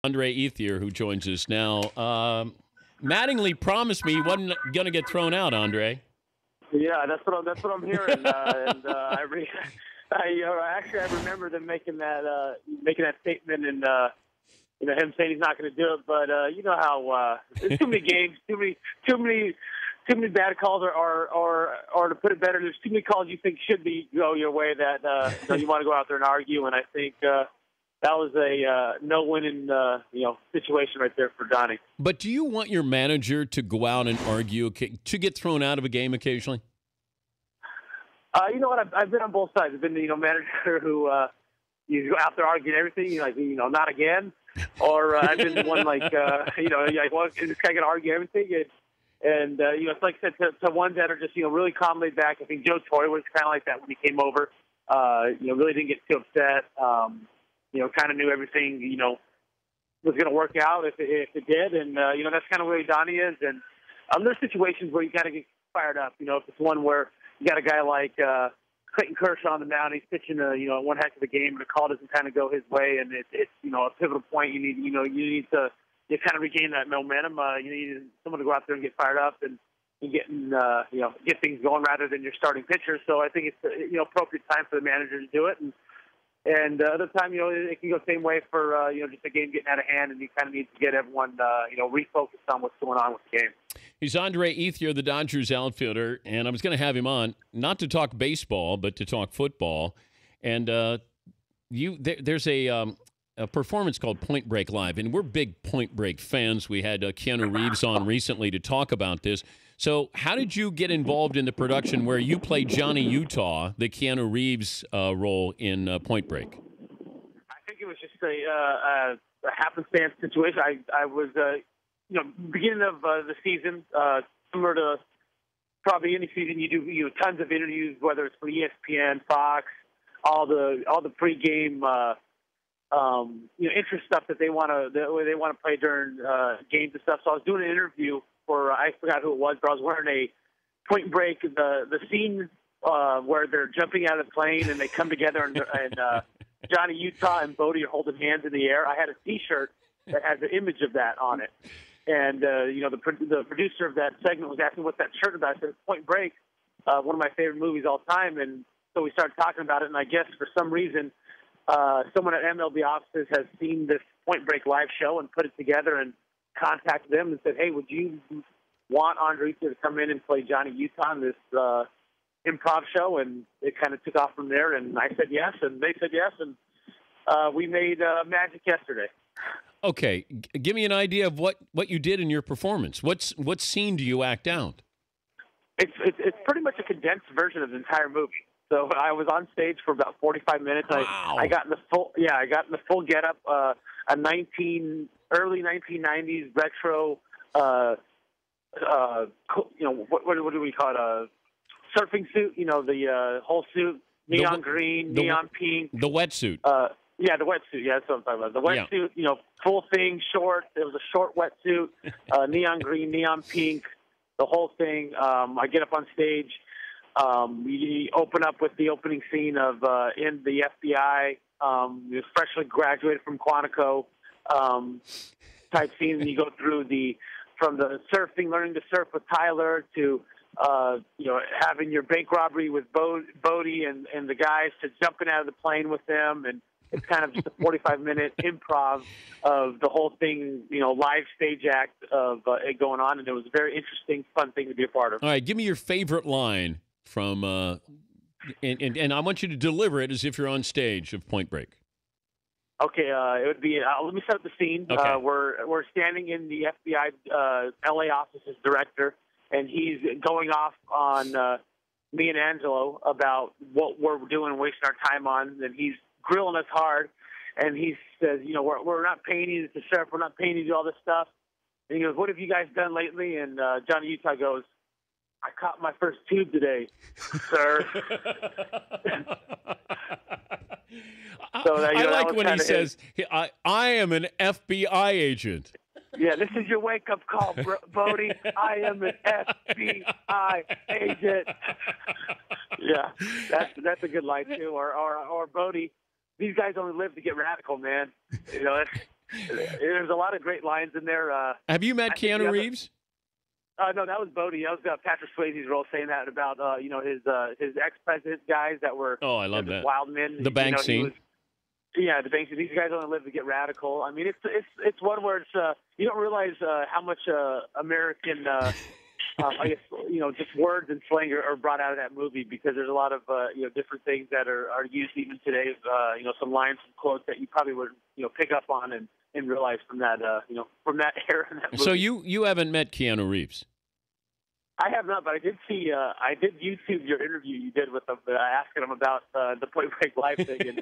Andre Ethier, who joins us now. Mattingly promised me he wasn't going to get thrown out, Andre. Yeah, that's what I'm hearing. Actually, I remember them making that statement, and him saying he's not going to do it. But you know how there's too many games, too many bad calls, or to put it better, there's too many calls you think should go your way that you want to go out there and argue. And I think that was a no-winning situation right there for Donnie. But do you want your manager to go out and argue, to get thrown out of a game occasionally? You know what? I've been on both sides. I've been the manager who you go out there arguing everything, not again, or I've been the one like well, this guy can argue everything, and it's like I said to ones that are just really calm, laid back. I think Joe Torre was kind of like that when he came over. Really didn't get too upset. Kind of knew everything was going to work out if it did, and that's kind of where Donnie is. And there's situations where you got to get fired up. If it's one where you got a guy like Clayton Kershaw on the mound, he's pitching one heck of a game, and the call doesn't kind of go his way, and it's a pivotal point. You need to kind of regain that momentum. You need someone to go out there and get fired up and get things going rather than your starting pitcher. So I think it's appropriate time for the manager to do it. And other time, it can go the same way for, just a game getting out of hand, and you kind of need to get everyone, refocused on what's going on with the game. He's Andre Ethier, the Dodgers outfielder, and I was going to have him on, not to talk baseball, but to talk football. And there's a performance called Point Break Live, and we're big Point Break fans. We had Keanu Reeves on recently to talk about this. So how did you get involved in the production where you played Johnny Utah, the Keanu Reeves role in Point Break? I think it was just a happenstance situation. I was, beginning of the season, similar to probably any season, you do tons of interviews, whether it's for ESPN, Fox, all the pregame interest stuff that they want to play during games and stuff. So I was doing an interview for I forgot who it was, but I was wearing a Point Break, the scene where they're jumping out of the plane and they come together and Johnny Utah and Bodie are holding hands in the air. I had a T-shirt that has an image of that on it, and the producer of that segment was asking what that shirt about. I said, Point Break, one of my favorite movies all time, and so we started talking about it. And I guess for some reason, someone at MLB offices has seen this Point Break live show and put it together and contacted them and said, hey, would you want Andre to come in and play Johnny Utah in this improv show? And it kind of took off from there, and I said yes, and they said yes, and we made magic yesterday. Okay, give me an idea of what you did in your performance. What scene do you act out? It's pretty much a condensed version of the entire movie. So I was on stage for about 45 minutes. Wow. I got in the full getup, early 1990s retro, what do we call it? A surfing suit. The whole suit, neon green, neon pink. The wetsuit. Yeah, the wetsuit. Yeah, that's what I'm talking about. The wetsuit, full thing, short. It was a short wetsuit, neon green, neon pink, the whole thing. I get up on stage. We open up with the opening scene of in the FBI, freshly graduated from Quantico type scene. And you go through from the surfing, learning to surf with Tyler, to having your bank robbery with Bodie and the guys, to jumping out of the plane with them, and it's kind of just a 45-minute improv of the whole thing, live stage act of it going on, and it was a very interesting, fun thing to be a part of. All right, give me your favorite line from, and I want you to deliver it as if you're on stage of Point Break. Okay, it would be. Let me set up the scene. Okay. We're standing in the FBI LA office's director, and he's going off on me and Angelo about what we're doing and wasting our time on, and he's grilling us hard. And he says, we're not paying you to surf, we're not paying you to do all this stuff. And he goes, what have you guys done lately? And Johnny Utah goes, I caught my first tube today, sir. So I like when he says, I am an FBI agent. Yeah, this is your wake-up call, Bodie. I am an FBI agent. Yeah, that's a good line, too. Or Bodie, these guys only live to get radical, man. There's a lot of great lines in there. Have you met Keanu Reeves? No, that was Bodie. That was Patrick Swayze's role, saying that about his ex-president guys that were I love that wild men. The bank scene. The bank scene. These guys only live to get radical. I mean, it's one where it's you don't realize how much American I guess just words and slang are brought out of that movie, because there's a lot of different things that are used even today. Some lines, some quotes that you probably would pick up on and realize from that from that era in that movie. So you haven't met Keanu Reeves? I have not, but I did see. I did YouTube your interview you did with him, asking him about the Point Break Live thing, and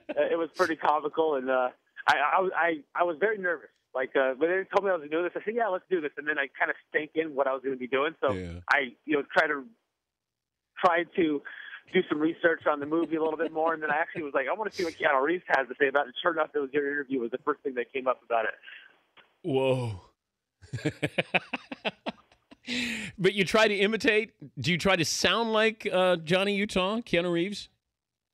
it was pretty comical. And I was very nervous. Like when they told me I was going to do this, I said, "Yeah, let's do this." And then I kind of stank in what I was going to be doing. So I tried to do some research on the movie a little bit more, and then I actually was like, I want to see what Keanu Reeves has to say about it. And sure enough, it was your interview was the first thing that came up about it. Whoa. But you try to imitate? Do you try to sound like Johnny Utah, Keanu Reeves?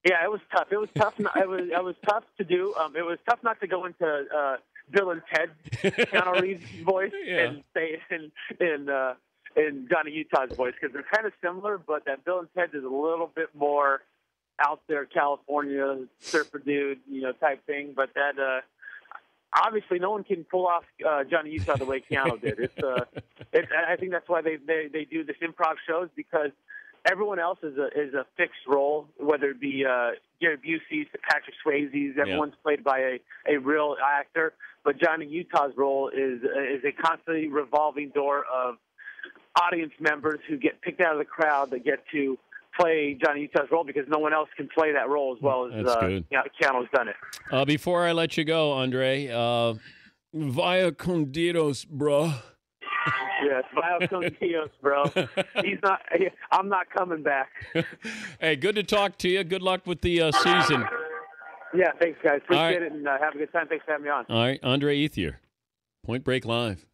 Yeah, it was tough. It was tough. It was tough to do. It was tough not to go into Bill and Ted, Keanu Reeves' voice, and say in Johnny Utah's voice, because they're kind of similar, but that Bill and Ted is a little bit more out there, California surfer dude, type thing. But that obviously no one can pull off Johnny Utah the way Keanu did. I think that's why they do this improv shows, because everyone else is a fixed role, whether it be Gary Busey's, Patrick Swayze's. Everyone's played by a real actor, but Johnny Utah's role is a constantly revolving door of audience members who get picked out of the crowd that get to play Johnny Utah's role, because no one else can play that role as well as Keanu's done it. Before I let you go, Andre, vaya con Dios, bro. Yes, vaya con Dios, bro. I'm not coming back. Hey, good to talk to you. Good luck with the season. Yeah, thanks, guys. Appreciate it, and have a good time. Thanks for having me on. All right, Andre Ethier, Point Break Live.